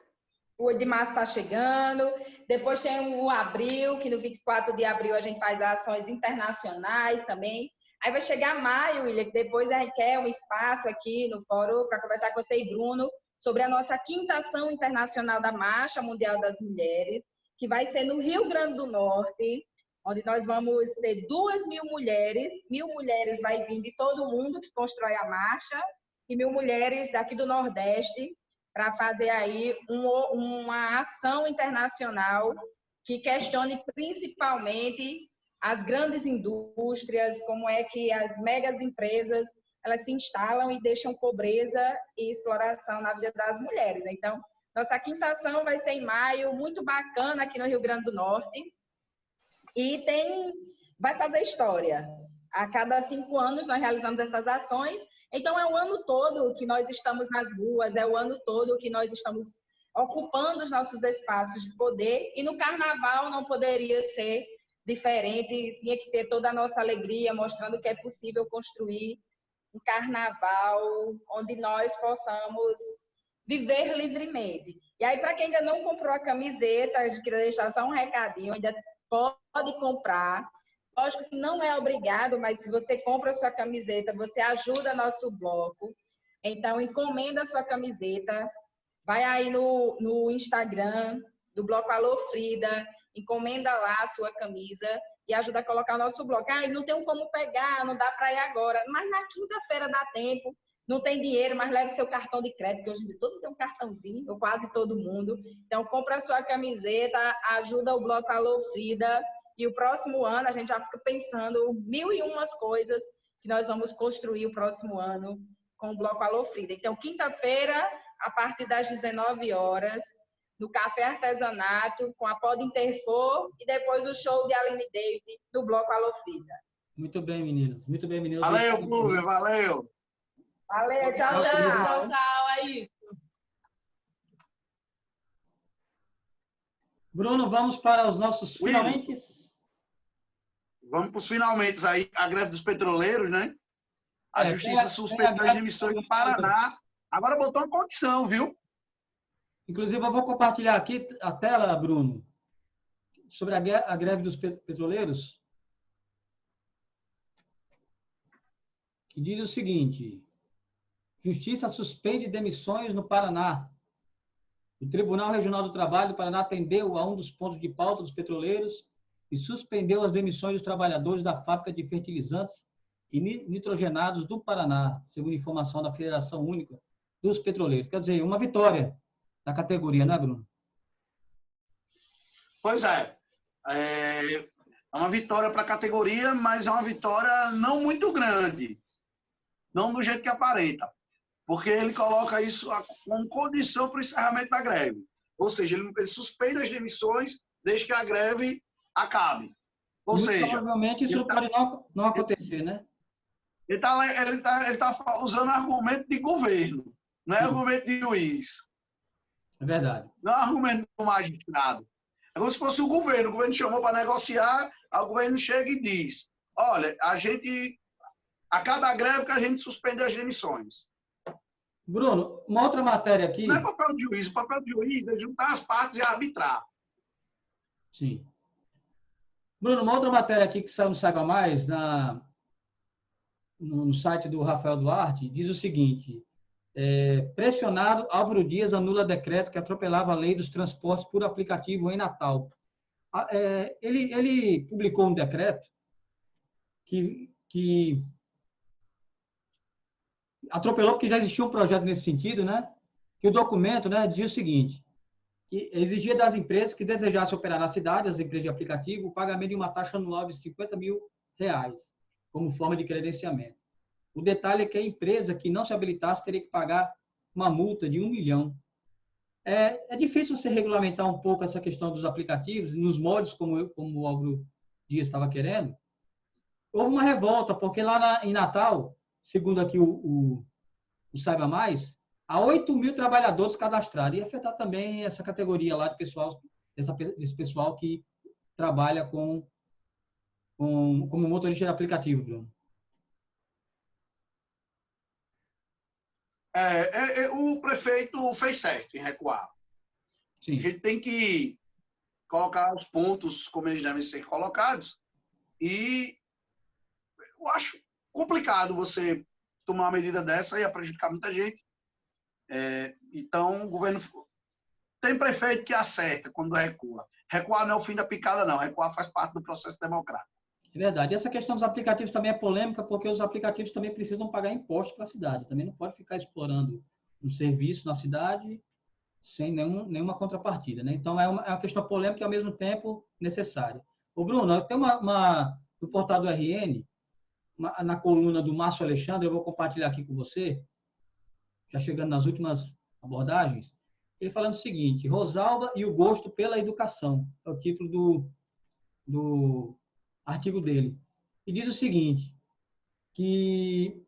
O 8 de março está chegando. Depois tem o abril, que no 24 de abril a gente faz ações internacionais também. Aí vai chegar maio, William, que depois a gente quer um espaço aqui no fórum para conversar com você e Bruno sobre a nossa 5ª ação internacional da Marcha Mundial das Mulheres, que vai ser no Rio Grande do Norte, onde nós vamos ter 2.000 mulheres. 1.000 mulheres vai vir de todo mundo que constrói a marcha e 1.000 mulheres daqui do Nordeste para fazer aí uma ação internacional que questione principalmente as grandes indústrias, como é que as megas empresas elas se instalam e deixam pobreza e exploração na vida das mulheres. Então, nossa 5ª ação vai ser em maio, muito bacana aqui no Rio Grande do Norte. E vai fazer história. A cada 5 anos nós realizamos essas ações. Então, é o ano todo que nós estamos nas ruas, é o ano todo que nós estamos ocupando os nossos espaços de poder. E no Carnaval não poderia ser diferente, tinha que ter toda a nossa alegria, mostrando que é possível construir um carnaval onde nós possamos viver livremente. E aí, para quem ainda não comprou a camiseta, eu queria deixar só um recadinho, ainda pode comprar. Lógico que não é obrigado, mas se você compra a sua camiseta, você ajuda nosso bloco. Então, encomenda a sua camiseta, vai aí no Instagram do Bloco Alô Frida, encomenda lá a sua camisa e ajuda a colocar o nosso bloco. Ah, não tem como pegar, não dá para ir agora. Mas na quinta-feira dá tempo. Não tem dinheiro, mas leve seu cartão de crédito, porque hoje em dia todo mundo tem um cartãozinho, ou quase todo mundo. Então, compra a sua camiseta, ajuda o Bloco Alô Frida. E o próximo ano, a gente já fica pensando 1001 coisas que nós vamos construir o próximo ano com o Bloco Alô Frida. Então, quinta-feira, a partir das 19 horas, no Café Artesanato, com a Pod Interfor, e depois o show de Aline David, do Bloco Alô Frida. Muito bem, meninos. Muito bem, meninos. Valeu, Flúvia, valeu. Valeu, tchau, tchau. Tchau, tchau, é isso. Bruno, vamos para os nossos finalmente. Vamos para os finalmente aí, a greve dos petroleiros, né? A Justiça suspendeu as demissões do Paraná. Agora botou uma condição, viu? Inclusive, eu vou compartilhar aqui a tela, Bruno, sobre a greve dos petroleiros, que diz o seguinte: Justiça suspende demissões no Paraná. O Tribunal Regional do Trabalho do Paraná atendeu a um dos pontos de pauta dos petroleiros e suspendeu as demissões dos trabalhadores da fábrica de fertilizantes e nitrogenados do Paraná, segundo informação da Federação Única dos Petroleiros. Quer dizer, uma vitória da categoria, não é, Bruno? Pois é. É uma vitória para a categoria, mas é uma vitória não muito grande. Não do jeito que aparenta. Porque ele coloca isso como condição para o encerramento da greve. Ou seja, ele suspende as demissões desde que a greve acabe. Ou seja... Provavelmente isso pode não acontecer, né? Ele tá usando argumento de governo, não é argumento de juiz. É verdade. Não é argumento do magistrado. É como se fosse o governo chamou para negociar, o governo chega e diz: olha, a cada greve que a gente suspende as demissões. Bruno, uma outra matéria aqui... Não é papel de juiz. O papel de juiz é juntar as partes e arbitrar. Sim. Bruno, uma outra matéria aqui que saiu no Saiba Mais, no site do Rafael Duarte, diz o seguinte: pressionado, Álvaro Dias anula decreto que atropelava a lei dos transportes por aplicativo em Natal. Ele publicou um decreto que atropelou porque já existia um projeto nesse sentido, né? Que o documento, né, dizia o seguinte: que exigia das empresas que desejassem operar na cidade, as empresas de aplicativo, o pagamento de uma taxa anual de R$50 mil como forma de credenciamento. O detalhe é que a empresa que não se habilitasse teria que pagar uma multa de R$1 milhão. É difícil você regulamentar um pouco essa questão dos aplicativos, nos moldes como o Álvaro Dias estava querendo. Houve uma revolta, porque lá em Natal, segundo aqui o Saiba Mais, há 8 mil trabalhadores cadastrados. E afetar também essa categoria lá de pessoal, desse pessoal que trabalha como motorista de aplicativo, Bruno. O prefeito fez certo em recuar. Sim. A gente tem que colocar os pontos como eles devem ser colocados. E eu acho complicado você tomar uma medida dessa e ia prejudicar muita gente. Então, o governo... Tem prefeito que acerta quando recua. Recuar não é o fim da picada, não. Recuar faz parte do processo democrático. É verdade. E essa questão dos aplicativos também é polêmica, porque os aplicativos também precisam pagar impostos para a cidade. Também não pode ficar explorando um serviço na cidade sem nenhuma contrapartida, né? Então, é uma questão polêmica e, ao mesmo tempo, necessária. Ô, Bruno, tem no portal do RN, na coluna do Márcio Alexandre, eu vou compartilhar aqui com você, já chegando nas últimas abordagens, ele falando o seguinte: Rosalba e o gosto pela educação. É o título do artigo dele. E diz o seguinte, que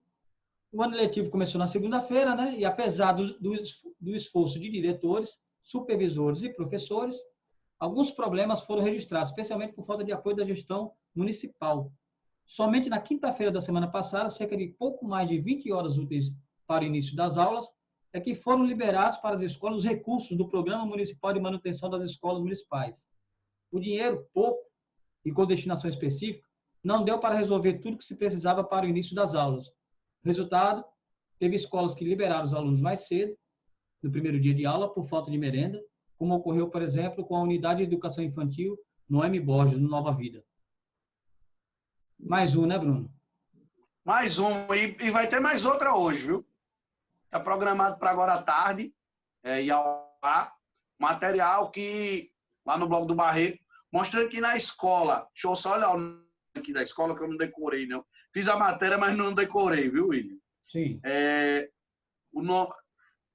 o ano letivo começou na segunda-feira, né? E apesar do esforço de diretores, supervisores e professores, alguns problemas foram registrados, especialmente por falta de apoio da gestão municipal. Somente na quinta-feira da semana passada, cerca de pouco mais de 20 horas úteis para o início das aulas, é que foram liberados para as escolas os recursos do Programa Municipal de Manutenção das Escolas Municipais. O dinheiro, pouco e com destinação específica, não deu para resolver tudo que se precisava para o início das aulas. Resultado, teve escolas que liberaram os alunos mais cedo, no primeiro dia de aula, por falta de merenda, como ocorreu, por exemplo, com a Unidade de Educação Infantil Noemi Borges, no Nova Vida. Mais um, né, Bruno? Mais um. E vai ter mais outra hoje, viu? Está programado para agora à tarde, e ao ar. Material que, lá no blog do Barreto, mostrando que na escola, deixa eu só olhar o nome aqui da escola, que eu não decorei, não. Fiz a matéria, mas não decorei, viu, William? Sim. O nome,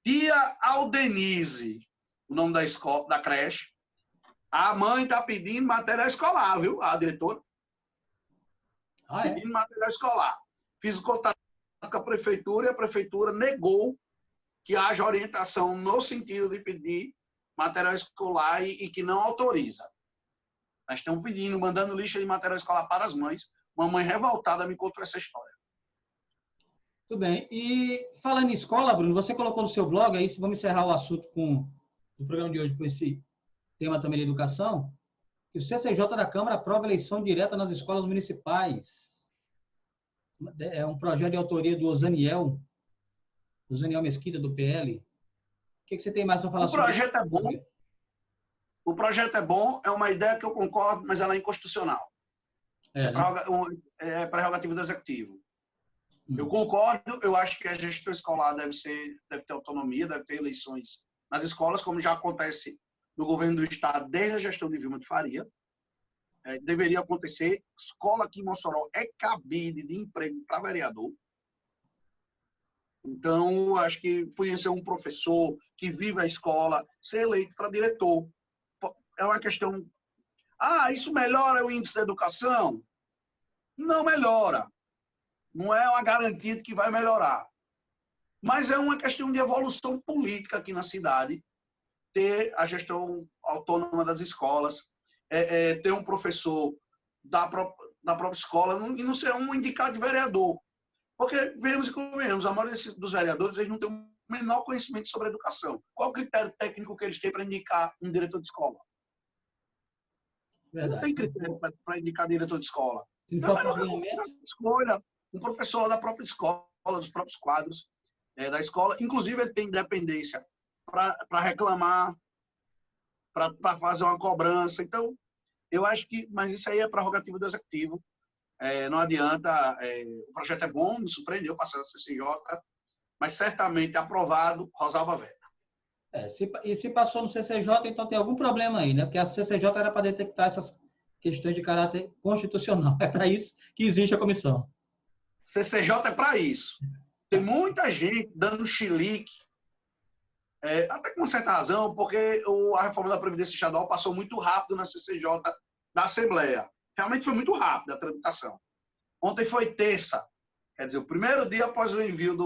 Tia Aldenise, o nome da escola, da creche. A mãe está pedindo material escolar, viu? A diretora. Pedindo material escolar. Fiz o contato com a prefeitura e a prefeitura negou que haja orientação no sentido de pedir material escolar e que não autoriza. Nós estamos pedindo, mandando lista de material escolar para as mães. Uma mãe revoltada me contou essa história. Tudo bem. E falando em escola, Bruno, você colocou no seu blog, aí vamos encerrar o assunto do programa de hoje com esse tema também de educação, que o CCJ da Câmara aprova eleição direta nas escolas municipais. É um projeto de autoria do Osaniel Mesquita, do PL. O que você tem mais para falar sobre isso? O projeto é bom. O projeto é bom, é uma ideia que eu concordo, mas ela é inconstitucional. É prerrogativa do Executivo. Eu concordo, eu acho que a gestão escolar deve ter autonomia, deve ter eleições nas escolas, como já acontece no governo do Estado desde a gestão de Vilma de Faria. Deveria acontecer. Escola aqui em Mossoró é cabide de emprego para vereador. Então, acho que podia ser um professor que vive a escola, ser eleito para diretor. É uma questão... isso melhora o índice da educação? Não melhora. Não é uma garantia de que vai melhorar. Mas é uma questão de evolução política aqui na cidade, ter a gestão autônoma das escolas, ter um professor da própria escola e não ser um indicado de vereador. Porque, vemos e convenhamos, a maioria dos vereadores eles não têm o menor conhecimento sobre a educação. Qual o critério técnico que eles têm para indicar um diretor de escola? Verdade. Não tem critério para indicar diretor de escola. Então, escolha um professor da própria escola, dos próprios quadros da escola. Inclusive, ele tem independência para reclamar, para fazer uma cobrança. Então, eu acho que... Mas isso aí é prerrogativa do Executivo. Não adianta. O projeto é bom, me surpreendeu passar na CCJ, mas certamente aprovado, Rosalba veta. Se passou no CCJ, então tem algum problema aí, né? Porque a CCJ era para detectar essas questões de caráter constitucional. É para isso que existe a comissão. CCJ é para isso. Tem muita gente dando chilique, até com certa razão, porque a reforma da Previdência Estadual passou muito rápido na CCJ da Assembleia. Realmente foi muito rápido a tramitação. Ontem foi terça, quer dizer, o primeiro dia após o envio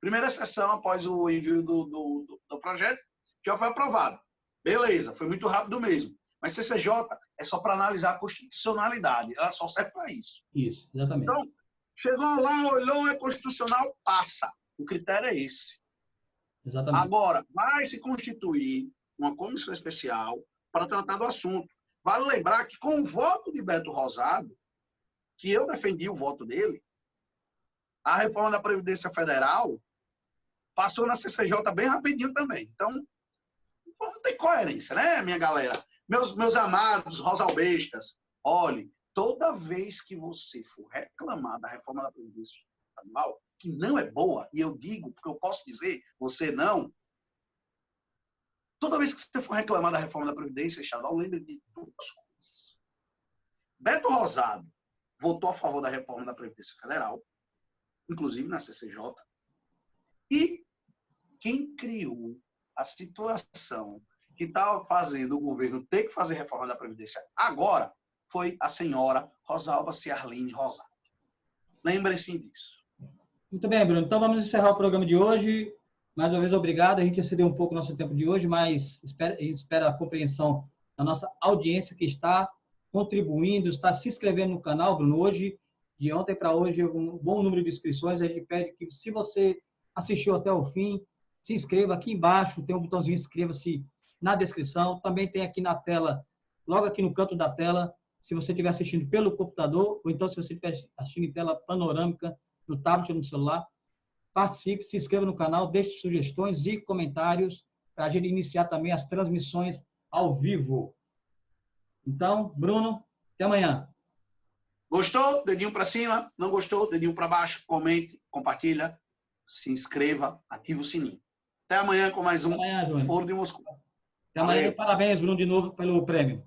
primeira sessão após o envio do projeto, já foi aprovado. Beleza, foi muito rápido mesmo. Mas CCJ é só para analisar a constitucionalidade, ela só serve para isso. Isso, exatamente. Então, chegou lá, olhou, é constitucional, passa. O critério é esse. Exatamente. Agora, vai se constituir uma comissão especial para tratar do assunto. Vale lembrar que com o voto de Beto Rosado, que eu defendi o voto dele, a reforma da Previdência Federal passou na CCJ bem rapidinho também. Então, não tem coerência, né, minha galera? Meus amados rosalbestas, olhe, toda vez que você for reclamar da reforma da Previdência Estadual, que não é boa, e eu digo, porque eu posso dizer, você não, toda vez que você for reclamar da reforma da Previdência Estadual, lembre de duas coisas. Beto Rosado votou a favor da reforma da Previdência Federal, inclusive na CCJ, e quem criou a situação que estava fazendo o governo ter que fazer reforma da Previdência agora foi a senhora Rosalba Ciarline Rosado. Lembrem-se disso. Muito bem, Bruno. Então, vamos encerrar o programa de hoje. Mais uma vez, obrigado. A gente excedeu um pouco o nosso tempo de hoje, mas espera a compreensão da nossa audiência que está contribuindo, está se inscrevendo no canal, Bruno. Hoje, de ontem para hoje, um bom número de inscrições. A gente pede que, se você assistiu até o fim, se inscreva aqui embaixo. Tem um botãozinho inscreva-se na descrição. Também tem aqui na tela, logo aqui no canto da tela, se você estiver assistindo pelo computador, ou então se você estiver assistindo em tela panorâmica, no tablet ou no celular, participe, se inscreva no canal, deixe sugestões e comentários para a gente iniciar também as transmissões ao vivo. Então, Bruno, até amanhã. Gostou? Dedinho para cima. Não gostou? Dedinho para baixo. Comente, compartilha, se inscreva, ativa o sininho. Até amanhã com mais um Foro de Moscou. Até amanhã. Parabéns, Bruno, de novo pelo prêmio.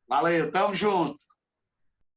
Valeu, tamo junto.